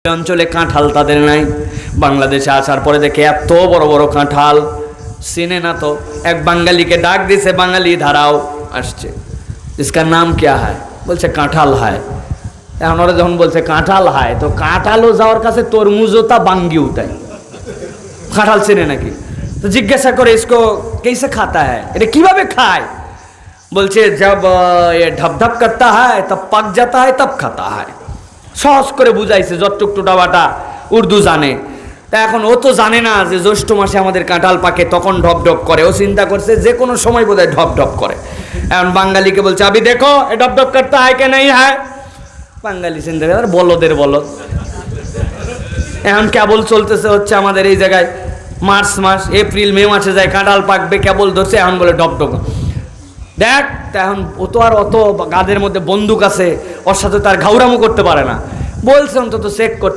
অঞ্চলে কাঁঠাল তাদের নাই। বাংলাদেশে আসার পরে দেখে এত বড় বড় কাঁঠাল, চিনে না তো। এক বাঙালিকে ডাক দিছে, বাঙালি ধারাও আসছে, इसका नाम क्या है? বলছে কাঁঠাল হায়। এখন ওরা যখন বলছে কাঁঠাল হায়, তো কাঁঠালও যাওয়ার কাছে তরমুজও তা বাঙ্গিও তাই, কাঁঠাল চিনে নাকি? তো জিজ্ঞাসা করে इसको कैसे खाता है, এটা কিভাবে খায়? বলছে जब ये ढप-ढप करता है तब पक जाता है तब खाता है। সহজ করে বুঝাইছে, যতটুক টুটাবাটা উর্দু জানে। তা এখন ও তো জানে না যে জ্যৈষ্ঠ মাসে আমাদের কাঁঠাল পাকে, তখন ঢপ ঢপ করে। ও চিন্তা করছে যে কোনো সময় বোধহয় ঢপ ঢপ করে। এখন বাঙালিকে বলছে আবি দেখো এ ঢপ ঢপ করতে হয় কে নেই হয়। বাঙালি চিন্তা করে বলদের বলদ। এখন কেবল চলতেছে হচ্ছে আমাদের এই জায়গায় মার্চ মাস, এপ্রিল মে মাসে যায় কাঁঠাল পাকবে, কেবল ধরছে। এখন বলে ঢপ ঢপ দেখ। তা এখন ও তো আর অত গাদের মধ্যে বন্দুক আছে, ওর সাথে তার ঘাউরামো করতে পারে না। বলছে অন্তত চেক করতে।